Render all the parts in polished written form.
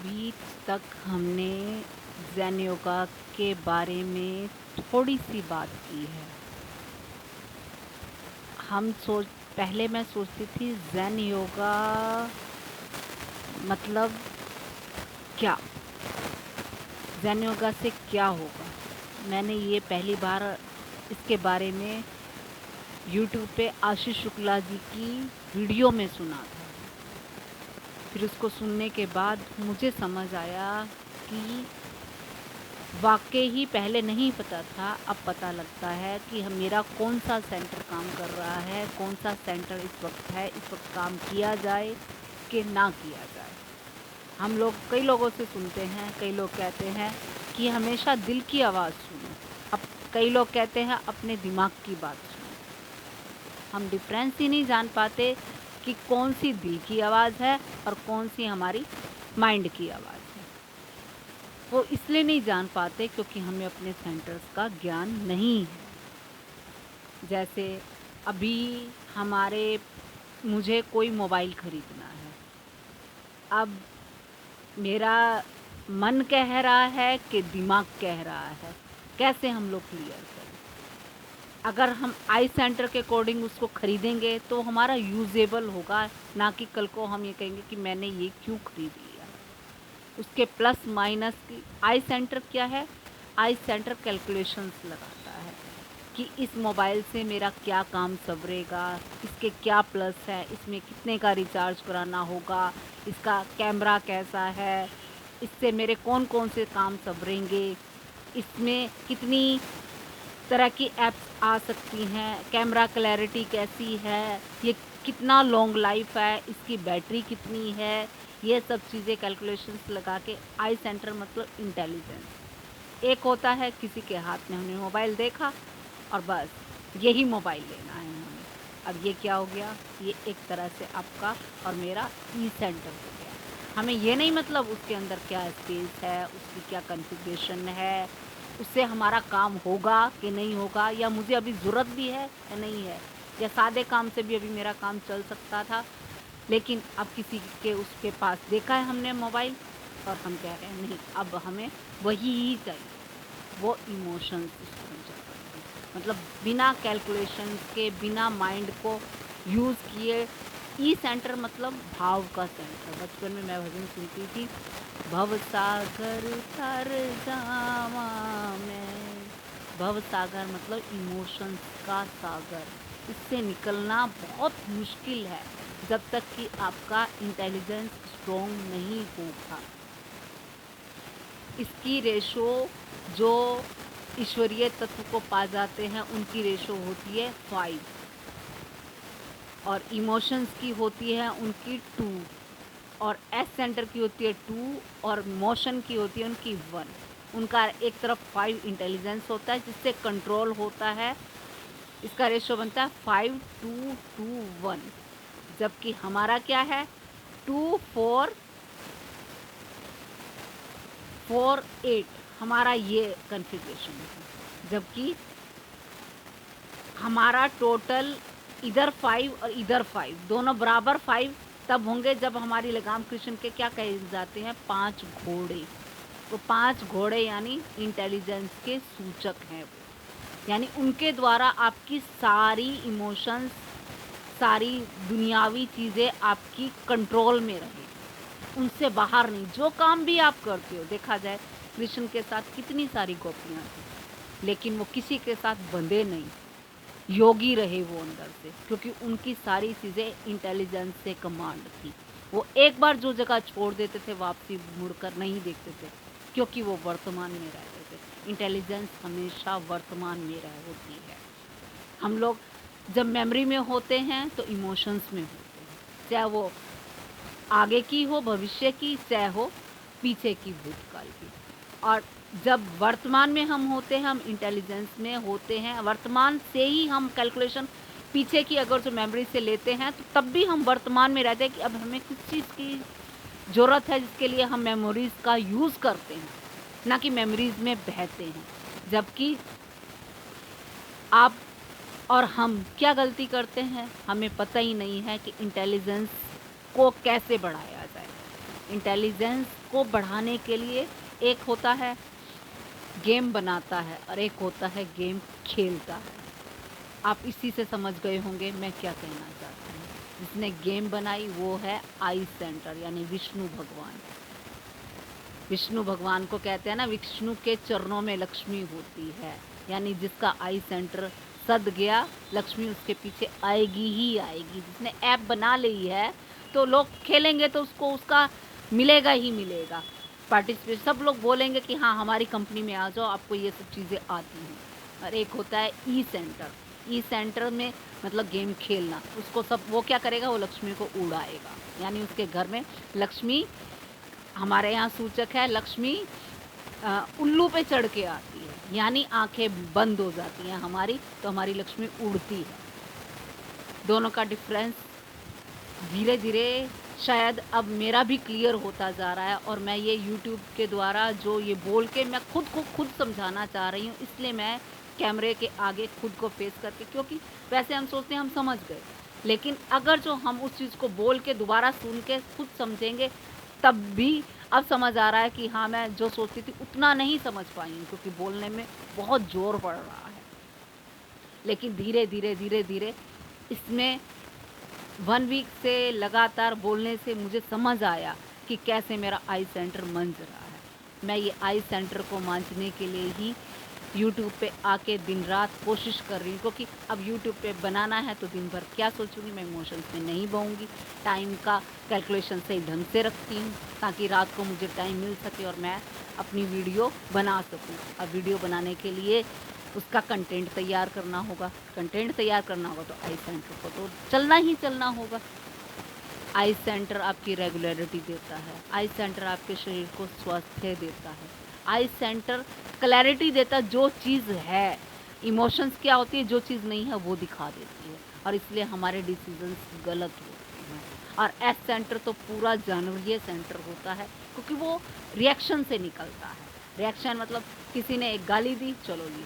अभी तक हमने ज़ेन योगा के बारे में थोड़ी सी बात की है। पहले मैं सोचती थी ज़ेन योगा मतलब क्या, ज़ेन योगा से क्या होगा। मैंने ये पहली बार इसके बारे में यूट्यूब पे आशीष शुक्ला जी की वीडियो में सुना था। फिर उसको सुनने के बाद मुझे समझ आया कि वाकई ही पहले नहीं पता था, अब पता लगता है कि मेरा कौन सा सेंटर काम कर रहा है, कौन सा सेंटर इस वक्त काम किया जाए कि ना किया जाए। हम लोग कई लोगों से सुनते हैं, कई लोग कहते हैं कि हमेशा दिल की आवाज़ सुनो, अब कई लोग कहते हैं अपने दिमाग की बात सुनो। हम डिफरेंस ही नहीं जान पाते कि कौन सी दिल की आवाज़ है और कौन सी हमारी माइंड की आवाज़ है। वो इसलिए नहीं जान पाते क्योंकि हमें अपने सेंटर्स का ज्ञान नहीं है। जैसे अभी मुझे कोई मोबाइल ख़रीदना है, अब मेरा मन कह रहा है कि दिमाग कह रहा है, कैसे हम लोग क्लियर करें। अगर हम आई सेंटर के अकॉर्डिंग उसको ख़रीदेंगे तो हमारा यूजेबल होगा, ना कि कल को हम ये कहेंगे कि मैंने ये क्यों ख़रीद लिया। उसके प्लस माइनस की आई सेंटर क्या है, आई सेंटर कैलकुलेशंस लगाता है कि इस मोबाइल से मेरा क्या काम संवरेगा, इसके क्या प्लस है, इसमें कितने का रिचार्ज कराना होगा, इसका कैमरा कैसा है, इससे मेरे कौन कौन से काम संवरेंगे, इसमें कितनी तरह की ऐप्स आ सकती हैं, कैमरा क्लैरिटी कैसी है, ये कितना लॉन्ग लाइफ है, इसकी बैटरी कितनी है, ये सब चीज़ें कैलकुलेशंस लगा के आई सेंटर मतलब इंटेलिजेंस। एक होता है किसी के हाथ में हमने मोबाइल देखा और बस यही मोबाइल लेना है हमें। अब ये क्या हो गया, ये एक तरह से आपका और मेरा ई सेंटर हो गया। हमें ये नहीं मतलब उसके अंदर क्या स्पेस है, उसकी क्या कॉन्फ़िगरेशन है, उससे हमारा काम होगा कि नहीं होगा, या मुझे अभी ज़रूरत भी है या नहीं है, या सादे काम से भी अभी मेरा काम चल सकता था, लेकिन अब किसी के उसके पास देखा है हमने मोबाइल और हम कह रहे हैं नहीं, अब हमें वही ही चाहिए। वो इमोशंस उसको हम चल रहे हैं, मतलब बिना कैलकुलेशन के, बिना माइंड को यूज़ किए। ई सेंटर मतलब भाव का सेंटर। बचपन में मैं भजन सुनती थी, भव सागर तर जावा मैं। भव सागर मतलब इमोशंस का सागर, इससे निकलना बहुत मुश्किल है जब तक कि आपका इंटेलिजेंस स्ट्रॉन्ग नहीं होगा। इसकी रेशो जो ईश्वरीय तत्व को पा जाते हैं उनकी रेशो होती है 5, और इमोशंस की होती है उनकी 2, और एस सेंटर की होती है 2, और मोशन की होती है उनकी 1। उनका एक तरफ 5 इंटेलिजेंस होता है जिससे कंट्रोल होता है। इसका रेशो बनता है 5:2:1, जबकि हमारा क्या है 2:4:4:8, हमारा ये कन्फिग्रेशन है। जबकि हमारा टोटल इधर 5 और इधर 5 दोनों बराबर 5 तब होंगे जब हमारी लगाम कृष्ण के क्या कहे जाते हैं, 5 घोड़े। वो 5 घोड़े यानी इंटेलिजेंस के सूचक हैं वो, यानी उनके द्वारा आपकी सारी इमोशंस, सारी दुनियावी चीज़ें आपकी कंट्रोल में रहे, उनसे बाहर नहीं। जो काम भी आप करते हो, देखा जाए कृष्ण के साथ कितनी सारी गोपियाँ थी, लेकिन वो किसी के साथ बंधे नहीं, योगी रहे वो अंदर से, क्योंकि उनकी सारी चीज़ें इंटेलिजेंस से कमांड थी। वो एक बार जो जगह छोड़ देते थे वापसी मुड़कर नहीं देखते थे, क्योंकि वो वर्तमान में रहते थे। इंटेलिजेंस हमेशा वर्तमान में रह होती है। हम लोग जब मेमोरी में होते हैं तो इमोशंस में होते हैं, चाहे वो आगे की हो, भविष्य की, चाहे हो पीछे की, भूतकाल की। और जब वर्तमान में हम होते हैं, हम इंटेलिजेंस में होते हैं। वर्तमान से ही हम कैलकुलेशन पीछे की अगर जो मेमोरी से लेते हैं तो तब भी हम वर्तमान में रहते हैं कि अब हमें किस चीज़ की ज़रूरत है, जिसके लिए हम मेमोरीज़ का यूज़ करते हैं, ना कि मेमोरीज़ में बहते हैं। जबकि आप और हम क्या गलती करते हैं, हमें पता ही नहीं है कि इंटेलिजेंस को कैसे बढ़ाया जाए। इंटेलिजेंस उसको बढ़ाने के लिए एक होता है गेम बनाता है और एक होता है गेम खेलता है। आप इसी से समझ गए होंगे मैं क्या कहना चाहती हूँ। जिसने गेम बनाई वो है आई सेंटर यानी विष्णु भगवान। विष्णु भगवान को कहते हैं ना, विष्णु के चरणों में लक्ष्मी होती है, यानी जिसका आई सेंटर सद गया लक्ष्मी उसके पीछे आएगी ही आएगी। जिसने ऐप बना ली है तो लोग खेलेंगे तो उसको उसका मिलेगा ही मिलेगा। पार्टिसिपेट सब लोग बोलेंगे कि हाँ हमारी कंपनी में आ जाओ, आपको ये सब चीज़ें आती हैं। और एक होता है ई सेंटर। ई सेंटर में मतलब गेम खेलना, उसको सब वो क्या करेगा, वो लक्ष्मी को उड़ाएगा, यानी उसके घर में लक्ष्मी, हमारे यहाँ सूचक है लक्ष्मी उल्लू पे चढ़ के आती है, यानी आंखें बंद हो जाती हैं हमारी, तो हमारी लक्ष्मी उड़ती है। दोनों का डिफरेंस धीरे धीरे शायद अब मेरा भी क्लियर होता जा रहा है, और मैं ये यूट्यूब के द्वारा जो ये बोल के मैं खुद को खुद समझाना चाह रही हूँ, इसलिए मैं कैमरे के आगे खुद को फेस करके, क्योंकि वैसे हम सोचते हैं हम समझ गए, लेकिन अगर जो हम उस चीज़ को बोल के दोबारा सुन के खुद समझेंगे तब भी अब समझ आ रहा है कि हाँ मैं जो सोचती थी उतना नहीं समझ पाई हूँ, क्योंकि बोलने में बहुत ज़ोर पड़ रहा है। लेकिन धीरे धीरे धीरे धीरे इसमें 1 वीक से लगातार बोलने से मुझे समझ आया कि कैसे मेरा आई सेंटर मंझ रहा है। मैं ये आई सेंटर को मांझने के लिए ही यूट्यूब पे आके दिन रात कोशिश कर रही हूँ, क्योंकि अब यूट्यूब पे बनाना है तो दिन भर क्या सोचूंगी, मैं इमोशंस में नहीं बहूँगी। टाइम का कैलकुलेशन सही ढंग से रखती हूँ ताकि रात को मुझे टाइम मिल सके और मैं अपनी वीडियो बना सकूँ। अब वीडियो बनाने के लिए उसका कंटेंट तैयार करना होगा, कंटेंट तैयार करना होगा तो आई सेंटर को तो चलना ही चलना होगा। आई सेंटर आपकी रेगुलरिटी देता है, आई सेंटर आपके शरीर को स्वास्थ्य देता है, आई सेंटर क्लैरिटी देता है। जो चीज़ है, इमोशंस क्या होती है, जो चीज़ नहीं है वो दिखा देती है, और इसलिए हमारे डिसीजंस गलत होते हैं। और एस सेंटर तो पूरा जानवरीय सेंटर होता है, क्योंकि वो रिएक्शन से निकलता है। रिएक्शन मतलब किसी ने एक गाली दी, चलो जी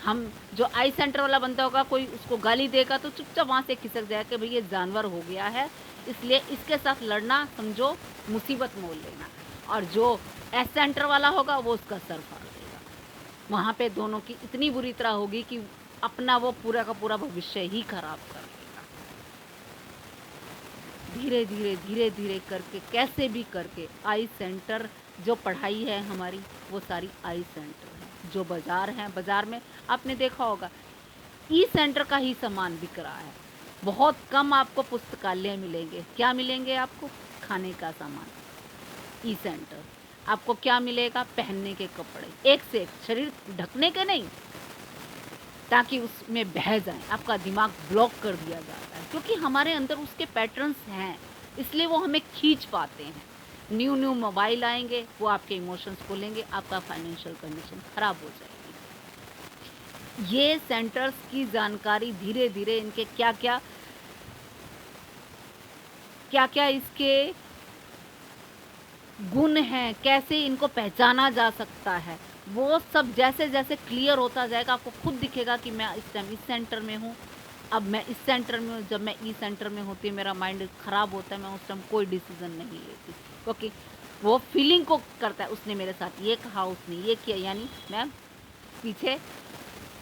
हम, जो आई सेंटर वाला बनता होगा कोई उसको गाली देगा तो चुपचाप वहाँ से खिसक जाएगा कि भाई ये जानवर हो गया है, इसलिए इसके साथ लड़ना समझो मुसीबत मोल लेना। और जो एस सेंटर वाला होगा वो उसका सर फाड़ देगा। वहाँ पे दोनों की इतनी बुरी तरह होगी कि अपना वो पूरा का पूरा भविष्य ही खराब कर देगा। धीरे धीरे धीरे धीरे करके कैसे भी करके आई सेंटर, जो पढ़ाई है हमारी वो सारी आई सेंटर है। जो बाज़ार हैं, बाज़ार में आपने देखा होगा ई सेंटर का ही सामान बिक रहा है। बहुत कम आपको पुस्तकालय मिलेंगे, क्या मिलेंगे आपको, खाने का सामान। ई सेंटर आपको क्या मिलेगा, पहनने के कपड़े, एक से एक, शरीर ढकने के नहीं, ताकि उसमें बह जाए। आपका दिमाग ब्लॉक कर दिया जाता है, क्योंकि हमारे अंदर उसके पैटर्न्स हैं, इसलिए वो हमें खींच पाते हैं। न्यू न्यू मोबाइल आएंगे, वो आपके इमोशंस को लेंगे, आपका फाइनेंशियल कंडीशन खराब हो जाएगी। ये सेंटर्स की जानकारी धीरे धीरे, इनके क्या क्या इसके गुण हैं, कैसे इनको पहचाना जा सकता है, वो सब जैसे जैसे क्लियर होता जाएगा आपको खुद दिखेगा कि मैं इस टाइम इस सेंटर में हूँ, अब मैं इस सेंटर में हूँ। जब मैं ई सेंटर में होती है मेरा माइंड ख़राब होता है, मैं उस टाइम कोई डिसीज़न नहीं लेती, क्योंकि वो फीलिंग को करता है, उसने मेरे साथ ये कहा, उसने ये किया, यानी मैं पीछे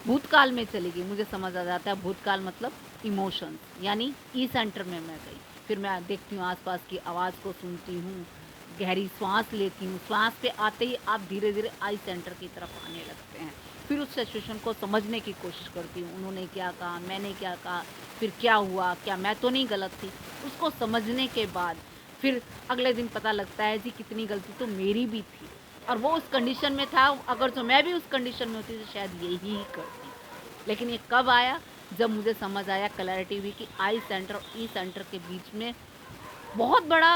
भूतकाल में चली गई। मुझे समझ आ जाता है भूतकाल मतलब इमोशंस, यानी ई सेंटर में मैं गई। फिर मैं देखती हूँ आसपास की आवाज़ को सुनती हूँ, गहरी सांस लेती हूँ। सांस पे आते ही आप धीरे धीरे आई सेंटर की तरफ आने लगते हैं। फिर उस सिचुएशन को समझने की कोशिश करती हूँ, उन्होंने क्या कहा, मैंने क्या कहा, फिर क्या हुआ, क्या मैं तो नहीं गलत थी। उसको समझने के बाद फिर अगले दिन पता लगता है जी कितनी गलती तो मेरी भी थी, और वो उस कंडीशन में था, अगर जो मैं भी उस कंडीशन में होती तो शायद यही करती। लेकिन ये कब आया, जब मुझे समझ आया, क्लैरिटी हुई कि आई सेंटर और ई सेंटर के बीच में बहुत बड़ा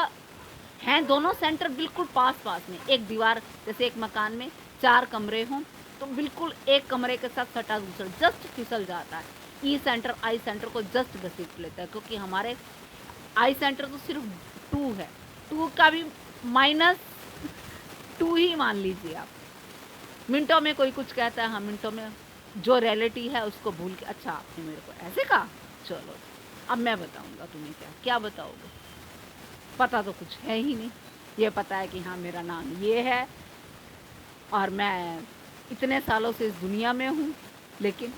हैं, दोनों सेंटर बिल्कुल पास पास में, एक दीवार, जैसे एक मकान में 4 कमरे हों तो बिल्कुल एक कमरे के साथ सटा दूसरा जस्ट फिसल जाता है। ई सेंटर आई सेंटर को जस्ट घसीट लेता है, क्योंकि हमारे आई सेंटर तो सिर्फ 2 है, 2 का भी -2 ही मान लीजिए आप। मिनटों में कोई कुछ कहता है, हाँ मिनटों में जो रियलिटी है उसको भूल के, अच्छा आपने मेरे को ऐसे कहा, चलो अब मैं बताऊंगा तुम्हें, क्या क्या बताओगे, पता तो कुछ है ही नहीं। ये पता है कि हाँ मेरा नाम ये है और मैं इतने सालों से इस दुनिया में हूँ। लेकिन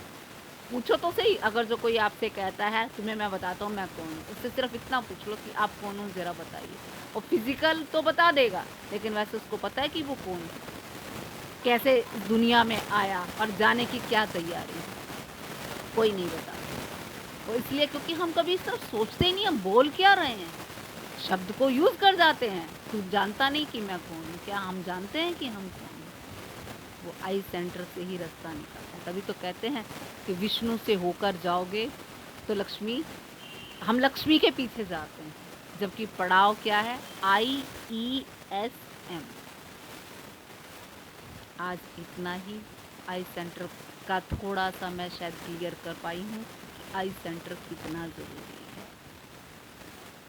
पूछो तो सही, अगर जो कोई आपसे कहता है तुम्हें मैं बताता हूँ मैं कौन हूँ, उससे सिर्फ इतना पूछ लो कि आप कौन हो ज़रा बताइए। और फिजिकल तो बता देगा, लेकिन वैसे उसको पता है कि वो कौन है, कैसे इस दुनिया में आया और जाने की क्या तैयारी है, कोई नहीं बता। वो इसलिए क्योंकि हम कभी इस तरफ सोचते ही नहीं, हम बोल क्या रहे हैं, शब्द को यूज़ कर जाते हैं। तू जानता नहीं कि मैं कौन हूँ, क्या हम जानते हैं कि हम कौन हैं? वो आई सेंटर से ही रास्ता निकलता है। तभी तो कहते हैं कि विष्णु से होकर जाओगे तो लक्ष्मी, हम लक्ष्मी के पीछे जाते हैं, जबकि पड़ाव क्या है, IESM। आज इतना ही। आई सेंटर का थोड़ा सा मैं शायद क्लियर कर पाई हूँ कि आई सेंटर कितना ज़रूरी है।